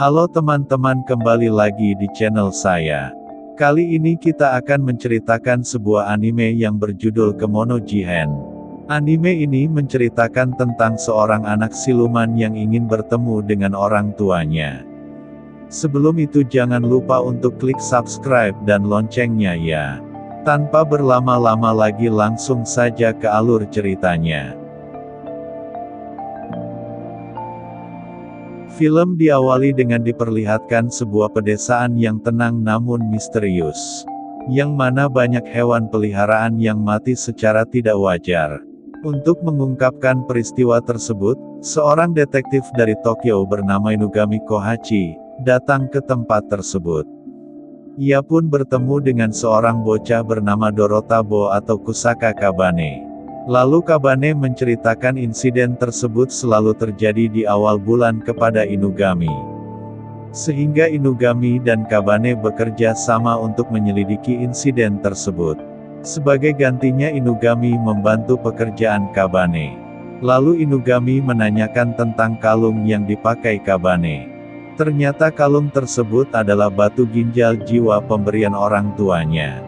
Halo teman-teman, kembali lagi di channel saya. Kali ini kita akan menceritakan sebuah anime yang berjudul Kemono Jihen. Anime ini menceritakan tentang seorang anak siluman yang ingin bertemu dengan orang tuanya. Sebelum itu jangan lupa untuk klik subscribe dan loncengnya ya. Tanpa berlama-lama lagi langsung saja ke alur ceritanya. Film diawali dengan diperlihatkan sebuah pedesaan yang tenang namun misterius. Yang mana banyak hewan peliharaan yang mati secara tidak wajar. Untuk mengungkapkan peristiwa tersebut, seorang detektif dari Tokyo bernama Inugami Kohachi, datang ke tempat tersebut. Ia pun bertemu dengan seorang bocah bernama Dorotabo atau Kusaka Kabane. Lalu Kabane menceritakan insiden tersebut selalu terjadi di awal bulan kepada Inugami. Sehingga Inugami dan Kabane bekerja sama untuk menyelidiki insiden tersebut. Sebagai gantinya Inugami membantu pekerjaan Kabane. Lalu Inugami menanyakan tentang kalung yang dipakai Kabane. Ternyata kalung tersebut adalah batu ginjal jiwa pemberian orang tuanya.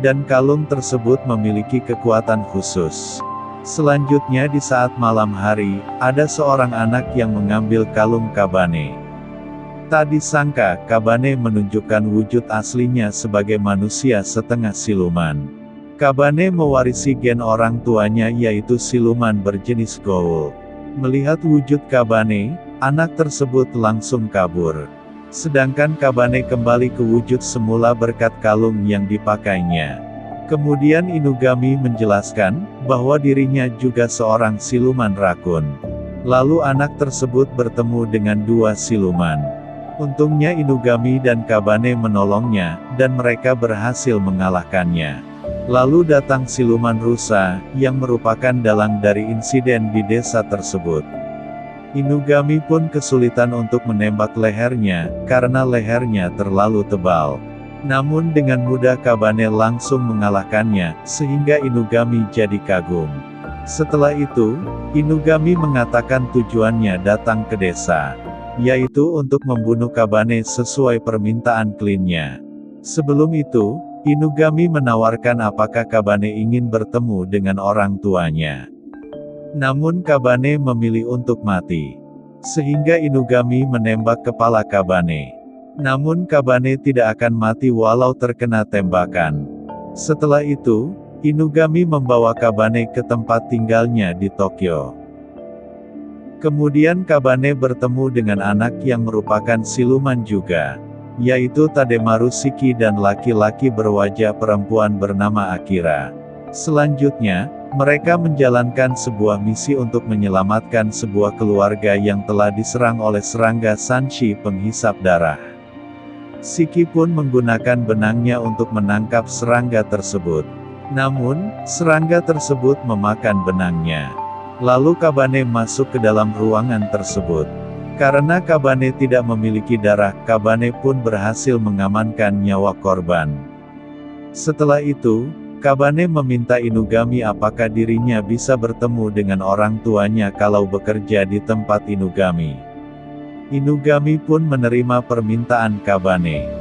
Dan kalung tersebut memiliki kekuatan khusus. Selanjutnya di saat malam hari, ada seorang anak yang mengambil kalung Kabane. Tak disangka, Kabane menunjukkan wujud aslinya sebagai manusia setengah siluman. Kabane mewarisi gen orang tuanya yaitu siluman berjenis Ghoul. Melihat wujud Kabane, anak tersebut langsung kabur. Sedangkan Kabane kembali ke wujud semula berkat kalung yang dipakainya. Kemudian Inugami menjelaskan, bahwa dirinya juga seorang siluman rakun. Lalu anak tersebut bertemu dengan dua siluman. Untungnya Inugami dan Kabane menolongnya, dan mereka berhasil mengalahkannya. Lalu datang siluman rusa, yang merupakan dalang dari insiden di desa tersebut. Inugami pun kesulitan untuk menembak lehernya, karena lehernya terlalu tebal. Namun dengan mudah Kabane langsung mengalahkannya, sehingga Inugami jadi kagum. Setelah itu, Inugami mengatakan tujuannya datang ke desa. Yaitu untuk membunuh Kabane sesuai permintaan klinnya. Sebelum itu, Inugami menawarkan apakah Kabane ingin bertemu dengan orang tuanya. Namun Kabane memilih untuk mati. Sehingga Inugami menembak kepala Kabane. Namun Kabane tidak akan mati walau terkena tembakan. Setelah itu, Inugami membawa Kabane ke tempat tinggalnya di Tokyo. Kemudian Kabane bertemu dengan anak yang merupakan siluman juga. Yaitu Tademaru Shiki dan laki-laki berwajah perempuan bernama Akira. Selanjutnya, mereka menjalankan sebuah misi untuk menyelamatkan sebuah keluarga yang telah diserang oleh serangga Sanshi penghisap darah. Shiki pun menggunakan benangnya untuk menangkap serangga tersebut. Namun, serangga tersebut memakan benangnya. Lalu Kabane masuk ke dalam ruangan tersebut. Karena Kabane tidak memiliki darah, Kabane pun berhasil mengamankan nyawa korban. Setelah itu, Kabane meminta Inugami apakah dirinya bisa bertemu dengan orang tuanya kalau bekerja di tempat Inugami. Inugami pun menerima permintaan Kabane.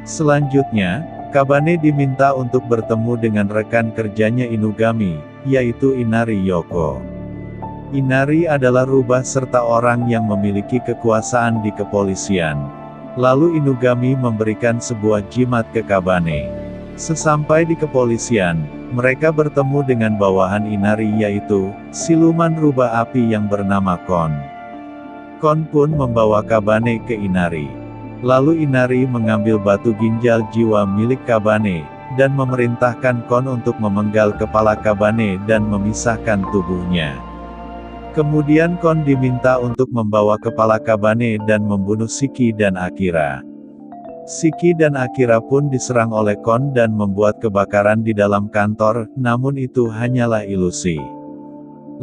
Selanjutnya, Kabane diminta untuk bertemu dengan rekan kerjanya Inugami, yaitu Inari Yoko. Inari adalah rubah serta orang yang memiliki kekuasaan di kepolisian. Lalu Inugami memberikan sebuah jimat ke Kabane. Sesampai di kepolisian, mereka bertemu dengan bawahan Inari yaitu, siluman rubah api yang bernama Kon. Kon pun membawa Kabane ke Inari. Lalu Inari mengambil batu ginjal jiwa milik Kabane, dan memerintahkan Kon untuk memenggal kepala Kabane dan memisahkan tubuhnya. Kemudian Kon diminta untuk membawa kepala Kabane dan membunuh Shiki dan Akira. Shiki dan Akira pun diserang oleh Kon dan membuat kebakaran di dalam kantor, namun itu hanyalah ilusi.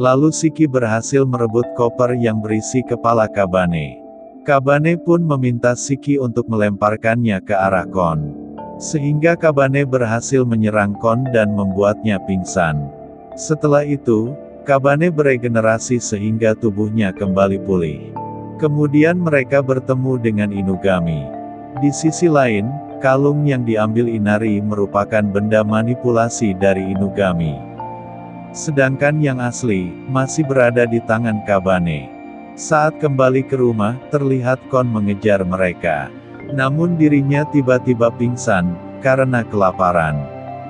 Lalu Shiki berhasil merebut koper yang berisi kepala Kabane. Kabane pun meminta Shiki untuk melemparkannya ke arah Kon. Sehingga Kabane berhasil menyerang Kon dan membuatnya pingsan. Setelah itu, Kabane beregenerasi sehingga tubuhnya kembali pulih. Kemudian mereka bertemu dengan Inugami. Di sisi lain, kalung yang diambil Inari merupakan benda manipulasi dari Inugami. Sedangkan yang asli, masih berada di tangan Kabane. Saat kembali ke rumah, terlihat Kon mengejar mereka. Namun dirinya tiba-tiba pingsan, karena kelaparan.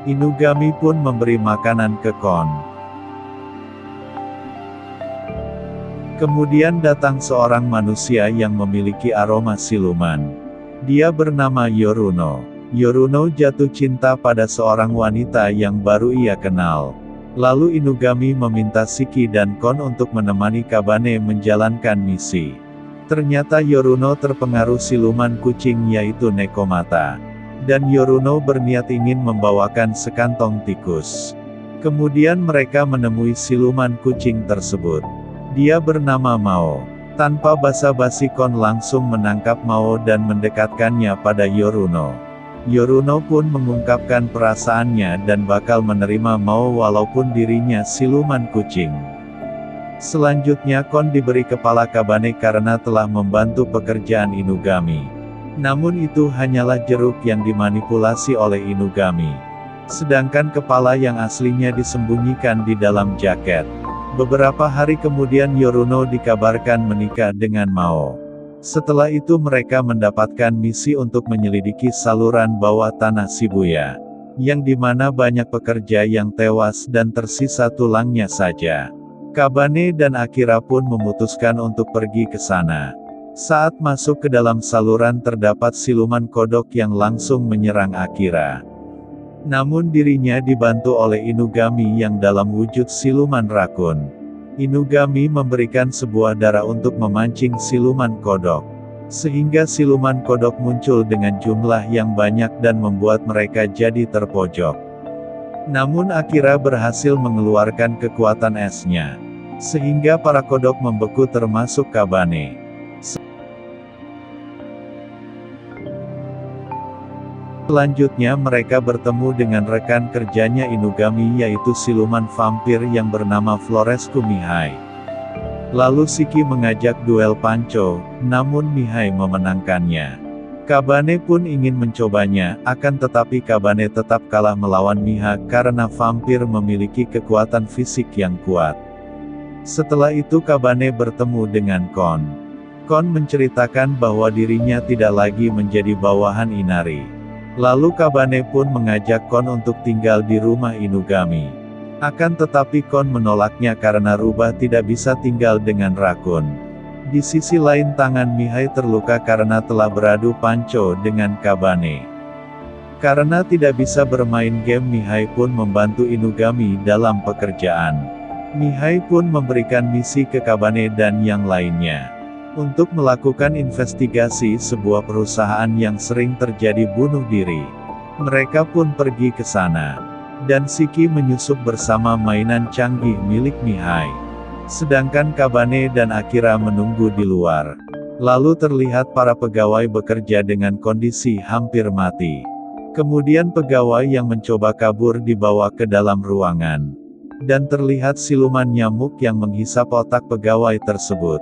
Inugami pun memberi makanan ke Kon. Kemudian datang seorang manusia yang memiliki aroma siluman. Dia bernama Yoruno. Yoruno jatuh cinta pada seorang wanita yang baru ia kenal. Lalu Inugami meminta Shiki dan Kon untuk menemani Kabane menjalankan misi. Ternyata Yoruno terpengaruh siluman kucing yaitu Nekomata. Dan Yoruno berniat ingin membawakan sekantong tikus. Kemudian mereka menemui siluman kucing tersebut. Dia bernama Mao. Tanpa basa-basi Kon langsung menangkap Mao dan mendekatkannya pada Yoruno. Yoruno pun mengungkapkan perasaannya dan bakal menerima Mao walaupun dirinya siluman kucing. Selanjutnya Kon diberi kepala Kabane karena telah membantu pekerjaan Inugami. Namun itu hanyalah jeruk yang dimanipulasi oleh Inugami. Sedangkan kepala yang aslinya disembunyikan di dalam jaket. Beberapa hari kemudian Yoruno dikabarkan menikah dengan Mao. Setelah itu mereka mendapatkan misi untuk menyelidiki saluran bawah tanah Shibuya. Yang dimana banyak pekerja yang tewas dan tersisa tulangnya saja. Kabane dan Akira pun memutuskan untuk pergi ke sana. Saat masuk ke dalam saluran terdapat siluman kodok yang langsung menyerang Akira. Namun dirinya dibantu oleh Inugami yang dalam wujud siluman rakun. Inugami memberikan sebuah darah untuk memancing siluman kodok. Sehingga siluman kodok muncul dengan jumlah yang banyak dan membuat mereka jadi terpojok. Namun Akira berhasil mengeluarkan kekuatan esnya. Sehingga para kodok membeku termasuk Kabane. Selanjutnya mereka bertemu dengan rekan kerjanya Inugami yaitu siluman vampir yang bernama Floresku Mihai. Lalu Shiki mengajak duel Panco, namun Mihai memenangkannya. Kabane pun ingin mencobanya, akan tetapi Kabane tetap kalah melawan Mihai karena vampir memiliki kekuatan fisik yang kuat. Setelah itu Kabane bertemu dengan Kon. Kon menceritakan bahwa dirinya tidak lagi menjadi bawahan Inari. Lalu Kabane pun mengajak Kon untuk tinggal di rumah Inugami. Akan tetapi Kon menolaknya karena rubah tidak bisa tinggal dengan rakun. Di sisi lain tangan Mihai terluka karena telah beradu panco dengan Kabane. Karena tidak bisa bermain game Mihai pun membantu Inugami dalam pekerjaan. Mihai pun memberikan misi ke Kabane dan yang lainnya. Untuk melakukan investigasi sebuah perusahaan yang sering terjadi bunuh diri. Mereka pun pergi ke sana. Dan Shiki menyusup bersama mainan canggih milik Mihai. Sedangkan Kabane dan Akira menunggu di luar. Lalu terlihat para pegawai bekerja dengan kondisi hampir mati. Kemudian pegawai yang mencoba kabur dibawa ke dalam ruangan. Dan terlihat siluman nyamuk yang menghisap otak pegawai tersebut.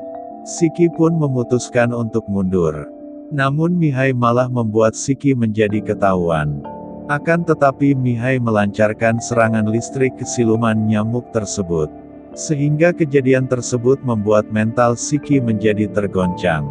Shiki pun memutuskan untuk mundur. Namun Mihai malah membuat Shiki menjadi ketahuan. Akan tetapi Mihai melancarkan serangan listrik ke siluman nyamuk tersebut. Sehingga kejadian tersebut membuat mental Shiki menjadi tergoncang.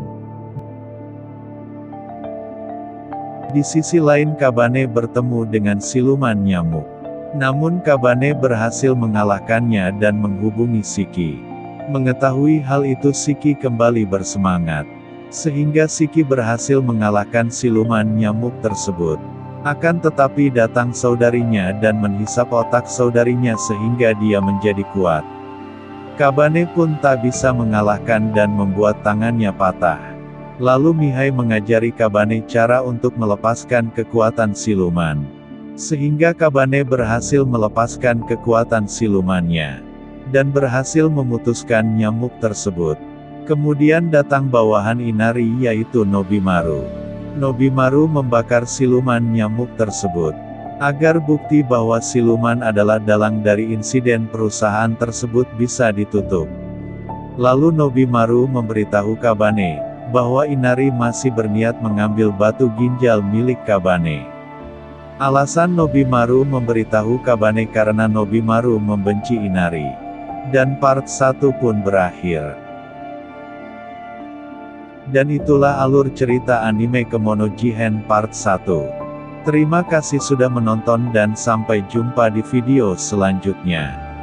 Di sisi lain Kabane bertemu dengan siluman nyamuk. Namun Kabane berhasil mengalahkannya dan menghubungi Shiki. Mengetahui hal itu Shiki kembali bersemangat. Sehingga Shiki berhasil mengalahkan siluman nyamuk tersebut. Akan tetapi datang saudarinya dan menghisap otak saudarinya sehingga dia menjadi kuat. Kabane pun tak bisa mengalahkan dan membuat tangannya patah. Lalu Mihai mengajari Kabane cara untuk melepaskan kekuatan siluman. Sehingga Kabane berhasil melepaskan kekuatan silumannya. Dan berhasil memutuskan nyamuk tersebut. Kemudian datang bawahan Inari yaitu Nobimaru. Nobimaru membakar siluman nyamuk tersebut. Agar bukti bahwa siluman adalah dalang dari insiden perusahaan tersebut bisa ditutup. Lalu Nobimaru memberitahu Kabane, bahwa Inari masih berniat mengambil batu ginjal milik Kabane. Alasan Nobimaru memberitahu Kabane karena Nobimaru membenci Inari. Dan part 1 pun berakhir. Dan itulah alur cerita anime Kemono Jihen part 1. Terima kasih sudah menonton dan sampai jumpa di video selanjutnya.